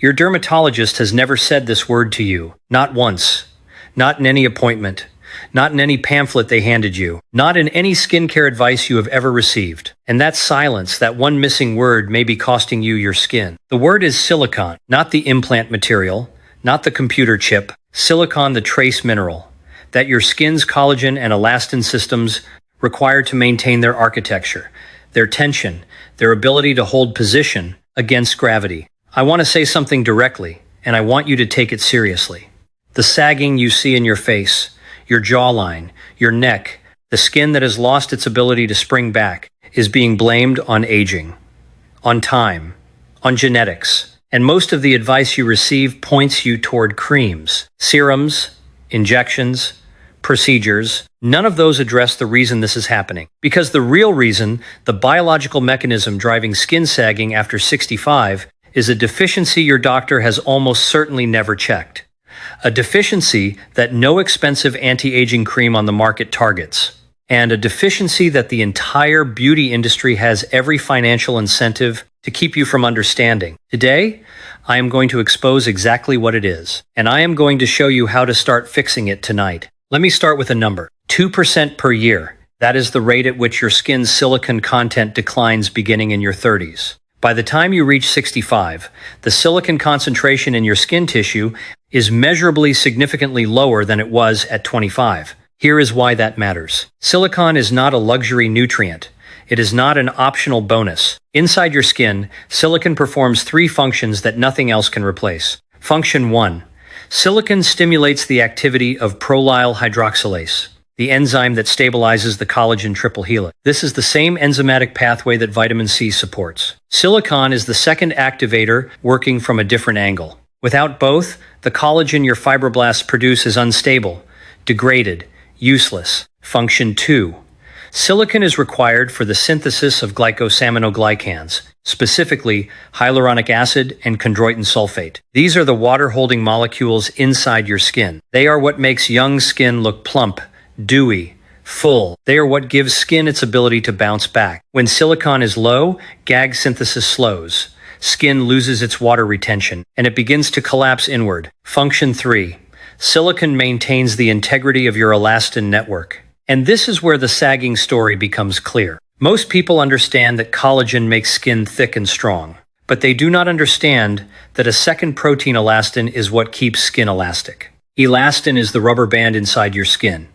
Your dermatologist has never said this word to you. Not once. Not in any appointment. Not in any pamphlet they handed you. Not in any skincare advice you have ever received. And that silence, that one missing word, may be costing you your skin. The word is silicon, not the implant material, not the computer chip. Silicon, the trace mineral, that your skin's collagen and elastin systems require to maintain their architecture, their tension, their ability to hold position against gravity. I want to say something directly, and I want you to take it seriously. The sagging you see in your face, your jawline, your neck, the skin that has lost its ability to spring back, is being blamed on aging, on time, on genetics. And most of the advice you receive points you toward creams, serums, injections, procedures. None of those address the reason this is happening. Because the real reason, the biological mechanism driving skin sagging after 65, is a deficiency your doctor has almost certainly never checked. A deficiency that no expensive anti-aging cream on the market targets. And a deficiency that the entire beauty industry has every financial incentive to keep you from understanding. Today, I am going to expose exactly what it is, and I am going to show you how to start fixing it tonight. Let me start with a number. 2% per year. That is the rate at which your skin's silicon content declines beginning in your 30s. By the time you reach 65, the silicon concentration in your skin tissue is measurably significantly lower than it was at 25. Here is why that matters. Silicon is not a luxury nutrient. It is not an optional bonus. Inside your skin, silicon performs 3 functions that nothing else can replace. Function 1. Silicon stimulates the activity of prolyl hydroxylase, the enzyme that stabilizes the collagen triple helix. This is the same enzymatic pathway that vitamin C supports. Silicon is the second activator working from a different angle. Without both, the collagen your fibroblasts produce is unstable, degraded, useless. Function 2. Silicon is required for the synthesis of glycosaminoglycans, specifically hyaluronic acid and chondroitin sulfate. These are the water-holding molecules inside your skin. They are what makes young skin look plump, dewy, full. They are what gives skin its ability to bounce back. When silicon is low, GAG synthesis slows. Skin loses its water retention, and it begins to collapse inward. Function 3. Silicon maintains the integrity of your elastin network. And this is where the sagging story becomes clear. Most people understand that collagen makes skin thick and strong, but they do not understand that a second protein, elastin, is what keeps skin elastic. Elastin is the rubber band inside your skin.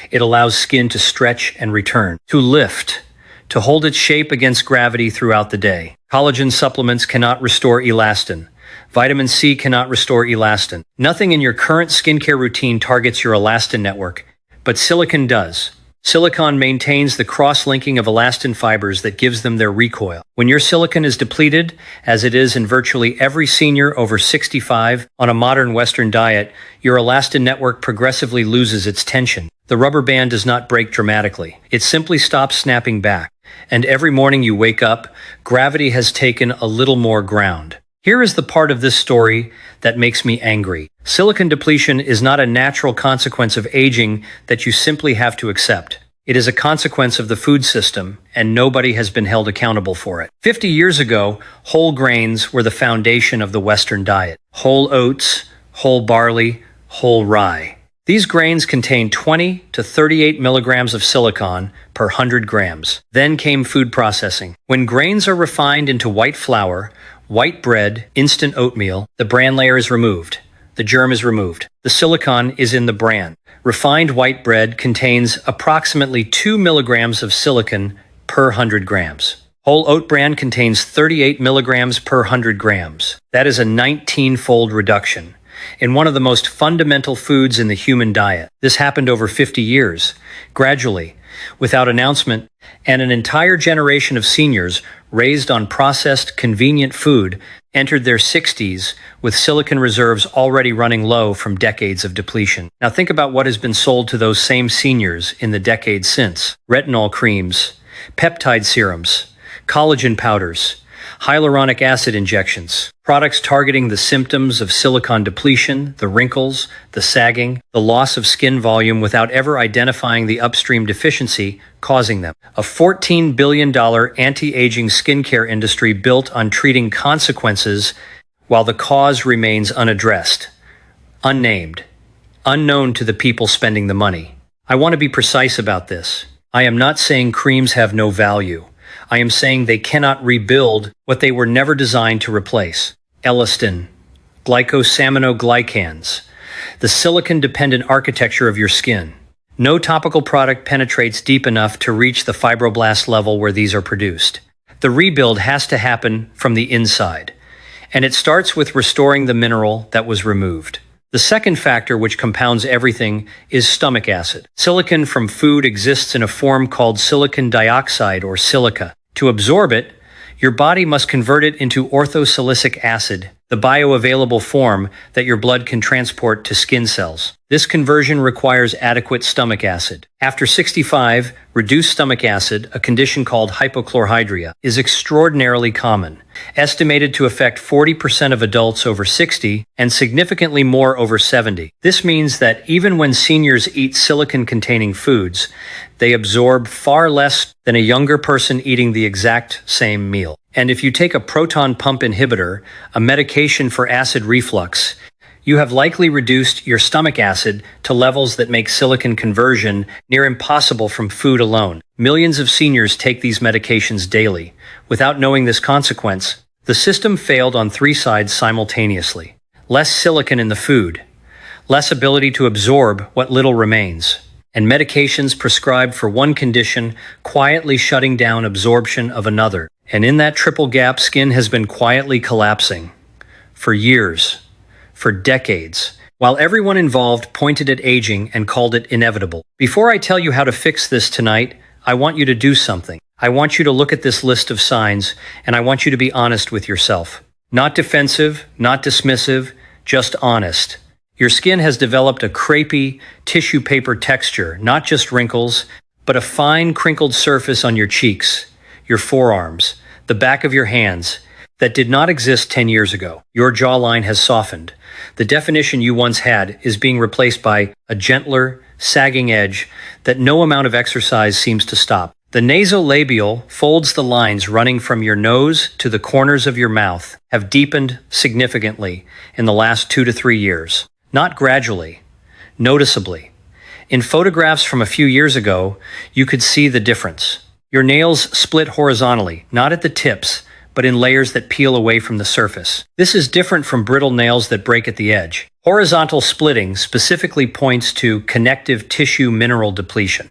It allows skin to stretch and return, to lift, to hold its shape against gravity throughout the day. Collagen supplements cannot restore elastin. Vitamin C cannot restore elastin. Nothing in your current skincare routine targets your elastin network, but silicon does. Silicon maintains the cross-linking of elastin fibers that gives them their recoil. When your silicon is depleted, as it is in virtually every senior over 65 on a modern Western diet, your elastin network progressively loses its tension. The rubber band does not break dramatically. It simply stops snapping back. And every morning you wake up, gravity has taken a little more ground. Here is the part of this story that makes me angry. Silicon depletion is not a natural consequence of aging that you simply have to accept. It is a consequence of the food system, and nobody has been held accountable for it. 50 years ago, whole grains were the foundation of the Western diet. Whole oats, whole barley, whole rye. These grains contain 20 to 38 milligrams of silicon per 100 grams. Then came food processing. When grains are refined into white flour, white bread, instant oatmeal, the bran layer is removed. The germ is removed. The silicon is in the bran. Refined white bread contains approximately 2 milligrams of silicon per 100 grams. Whole oat bran contains 38 milligrams per 100 grams. That is a 19-fold reduction in one of the most fundamental foods in the human diet. This happened over 50 years, gradually, without announcement, and an entire generation of seniors raised on processed, convenient food entered their 60s with silicon reserves already running low from decades of depletion. Now think about what has been sold to those same seniors in the decades since. Retinol creams, peptide serums, collagen powders, hyaluronic acid injections, products targeting the symptoms of silicon depletion, the wrinkles, the sagging, the loss of skin volume without ever identifying the upstream deficiency causing them. A $14 billion anti-aging skincare industry built on treating consequences while the cause remains unaddressed, unnamed, unknown to the people spending the money. I want to be precise about this. I am not saying creams have no value. I am saying they cannot rebuild what they were never designed to replace. Elastin, glycosaminoglycans, the silicon-dependent architecture of your skin. No topical product penetrates deep enough to reach the fibroblast level where these are produced. The rebuild has to happen from the inside, and it starts with restoring the mineral that was removed. The second factor which compounds everything is stomach acid. Silicon from food exists in a form called silicon dioxide or silica. To absorb it, your body must convert it into orthosilicic acid, the bioavailable form that your blood can transport to skin cells. This conversion requires adequate stomach acid. After 65, reduced stomach acid, a condition called hypochlorhydria, is extraordinarily common, estimated to affect 40% of adults over 60 and significantly more over 70. This means that even when seniors eat silicon-containing foods, they absorb far less than a younger person eating the exact same meal. And if you take a proton pump inhibitor, a medication for acid reflux, you have likely reduced your stomach acid to levels that make silicon conversion near impossible from food alone. Millions of seniors take these medications daily. Without knowing this consequence, the system failed on three sides simultaneously. Less silicon in the food, less ability to absorb what little remains, and medications prescribed for one condition quietly shutting down absorption of another. And in that triple gap, skin has been quietly collapsing for years, for decades, while everyone involved pointed at aging and called it inevitable. Before I tell you how to fix this tonight, I want you to do something. I want you to look at this list of signs, and I want you to be honest with yourself. Not defensive, not dismissive, just honest. Your skin has developed a crepey tissue paper texture, not just wrinkles, but a fine crinkled surface on your cheeks, your forearms, the back of your hands, that did not exist 10 years ago. Your jawline has softened. The definition you once had is being replaced by a gentler, sagging edge that no amount of exercise seems to stop. The nasolabial folds, the lines running from your nose to the corners of your mouth, have deepened significantly in the last 2 to 3 years. Not gradually, noticeably. In photographs from a few years ago, you could see the difference. Your nails split horizontally, not at the tips, but in layers that peel away from the surface. This is different from brittle nails that break at the edge. Horizontal splitting specifically points to connective tissue mineral depletion.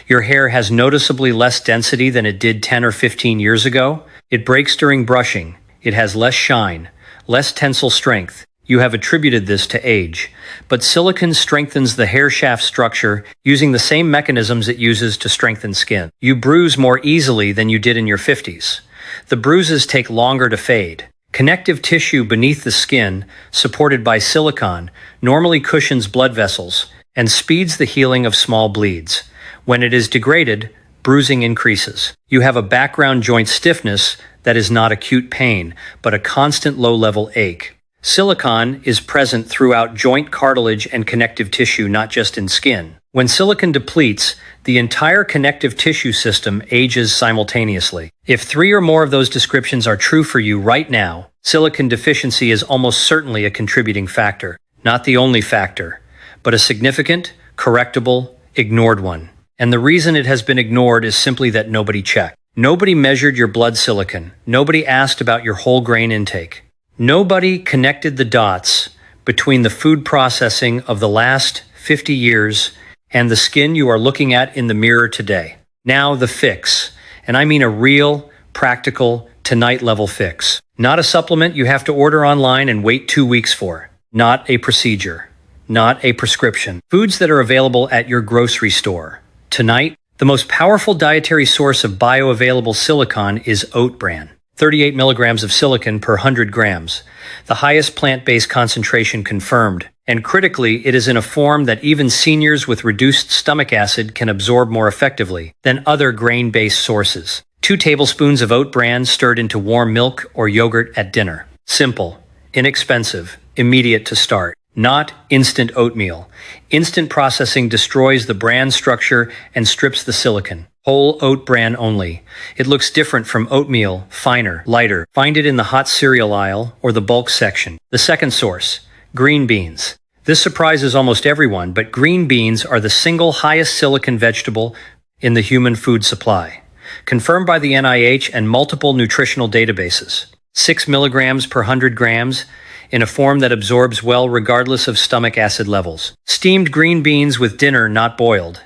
Your hair has noticeably less density than it did 10 or 15 years ago. It breaks during brushing. It has less shine, less tensile strength. You have attributed this to age, but silicon strengthens the hair shaft structure using the same mechanisms it uses to strengthen skin. You bruise more easily than you did in your 50s. The bruises take longer to fade. Connective tissue beneath the skin, supported by silicon, normally cushions blood vessels and speeds the healing of small bleeds. When it is degraded, bruising increases. You have a background joint stiffness that is not acute pain, but a constant low-level ache. Silicon is present throughout joint cartilage and connective tissue, not just in skin. When silicon depletes, the entire connective tissue system ages simultaneously. If 3 or more of those descriptions are true for you right now, silicon deficiency is almost certainly a contributing factor. Not the only factor, but a significant, correctable, ignored one. And the reason it has been ignored is simply that nobody checked. Nobody measured your blood silicon. Nobody asked about your whole grain intake. Nobody connected the dots between the food processing of the last 50 years and the skin you are looking at in the mirror today. Now the fix, and I mean a real, practical, tonight-level fix. Not a supplement you have to order online and wait 2 weeks for. Not a procedure. Not a prescription. Foods that are available at your grocery store. Tonight, the most powerful dietary source of bioavailable silicon is oat bran. 38 milligrams of silicon per 100 grams, the highest plant-based concentration confirmed. And critically, it is in a form that even seniors with reduced stomach acid can absorb more effectively than other grain-based sources. 2 tablespoons of oat bran stirred into warm milk or yogurt at dinner. Simple, inexpensive, immediate to start. Not instant oatmeal. Instant processing destroys the bran structure and strips the silicon. Whole oat bran only. It looks different from oatmeal, finer, lighter. Find it in the hot cereal aisle or the bulk section. The second source, green beans. This surprises almost everyone, but green beans are the single highest silicon vegetable in the human food supply, confirmed by the NIH and multiple nutritional databases. 6 milligrams per 100 grams, in a form that absorbs well regardless of stomach acid levels. Steamed green beans with dinner, not boiled.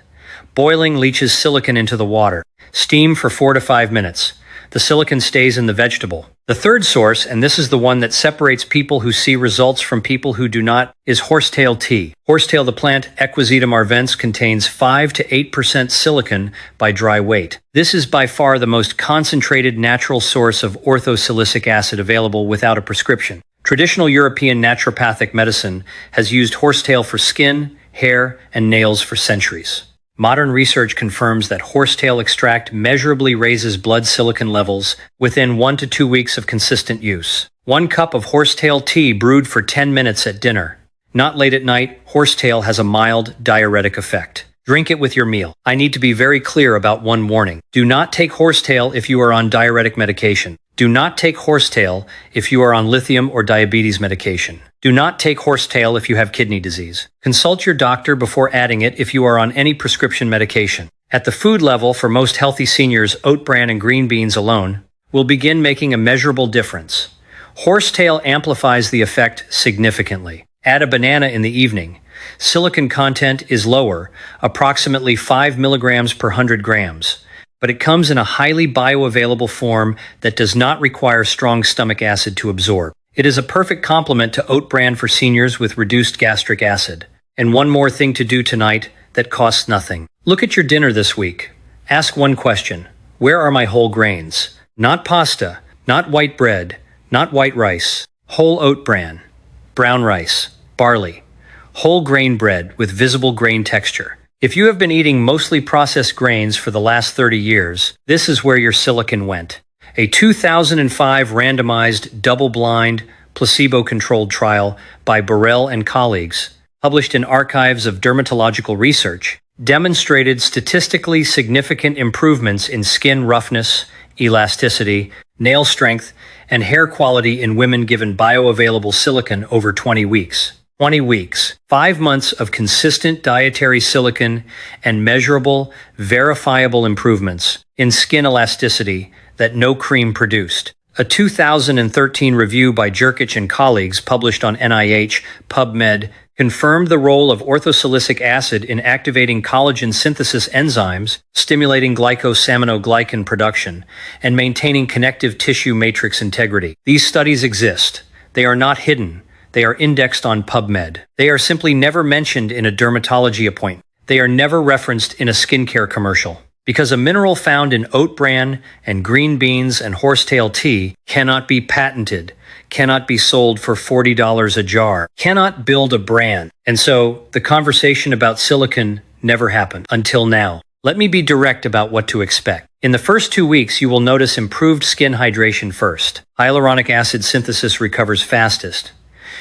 Boiling leaches silicon into the water. Steam for 4 to 5 minutes. The silicon stays in the vegetable. The third source, and this is the one that separates people who see results from people who do not, is horsetail tea. Horsetail, the plant Equisetum arvense, contains 5 to 8% silicon by dry weight. This is by far the most concentrated natural source of orthosilicic acid available without a prescription. Traditional European naturopathic medicine has used horsetail for skin, hair, and nails for centuries. Modern research confirms that horsetail extract measurably raises blood silicon levels within 1 to 2 weeks of consistent use. 1 cup of horsetail tea brewed for 10 minutes at dinner. Not late at night, horsetail has a mild diuretic effect. Drink it with your meal. I need to be very clear about one warning. Do not take horsetail if you are on diuretic medication. Do not take horsetail if you are on lithium or diabetes medication. Do not take horsetail if you have kidney disease. Consult your doctor before adding it if you are on any prescription medication. At the food level, for most healthy seniors, oat bran and green beans alone will begin making a measurable difference. Horsetail amplifies the effect significantly. Add a banana in the evening. Silicon content is lower, approximately 5 milligrams per 100 grams, but it comes in a highly bioavailable form that does not require strong stomach acid to absorb. It is a perfect complement to oat bran for seniors with reduced gastric acid. And one more thing to do tonight that costs nothing. Look at your dinner this week. Ask one question. Where are my whole grains? Not pasta, not white bread, not white rice. Whole oat bran, brown rice, barley. Whole grain bread with visible grain texture. If you have been eating mostly processed grains for the last 30 years, this is where your silicon went. A 2005 randomized, double-blind, placebo-controlled trial by Barel and colleagues, published in Archives of Dermatological Research, demonstrated statistically significant improvements in skin roughness, elasticity, nail strength, and hair quality in women given bioavailable silicon over 20 weeks. 20 weeks, 5 months of consistent dietary silicon and measurable, verifiable improvements in skin elasticity that no cream produced. A 2013 review by Jurkić and colleagues published on NIH PubMed confirmed the role of orthosilicic acid in activating collagen synthesis enzymes, stimulating glycosaminoglycan production, and maintaining connective tissue matrix integrity. These studies exist. They are not hidden. They are indexed on PubMed. They are simply never mentioned in a dermatology appointment. They are never referenced in a skincare commercial. Because a mineral found in oat bran and green beans and horsetail tea cannot be patented, cannot be sold for $40 a jar, cannot build a brand. And so the conversation about silicon never happened until now. Let me be direct about what to expect. In the first 2 weeks, you will notice improved skin hydration first. Hyaluronic acid synthesis recovers fastest.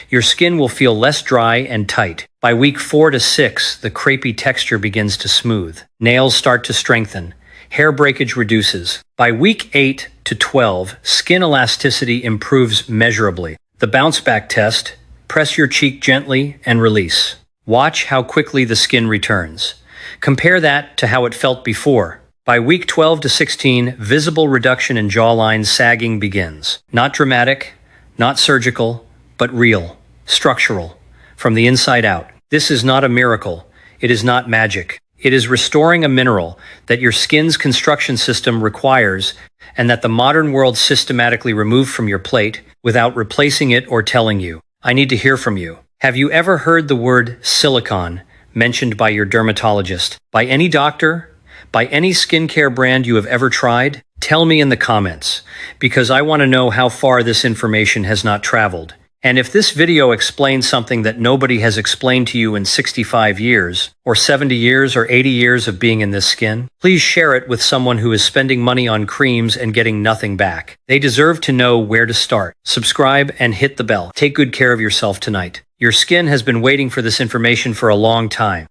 Your skin will feel less dry and tight. By week 4 to 6, the crepey texture begins to smooth. Nails start to strengthen. Hair breakage reduces. By week 8 to 12, skin elasticity improves measurably. The bounce back test, press your cheek gently and release. Watch how quickly the skin returns. Compare that to how it felt before. By week 12 to 16, visible reduction in jawline sagging begins. Not dramatic, not surgical, but real, structural, from the inside out. This is not a miracle. It is not magic. It is restoring a mineral that your skin's construction system requires and that the modern world systematically removed from your plate without replacing it or telling you. I need to hear from you. Have you ever heard the word silicon mentioned by your dermatologist? By any doctor? By any skincare brand you have ever tried? Tell me in the comments, because I want to know how far this information has not traveled. And if this video explains something that nobody has explained to you in 65 years, or 70 years, or 80 years of being in this skin, please share it with someone who is spending money on creams and getting nothing back. They deserve to know where to start. Subscribe and hit the bell. Take good care of yourself tonight. Your skin has been waiting for this information for a long time.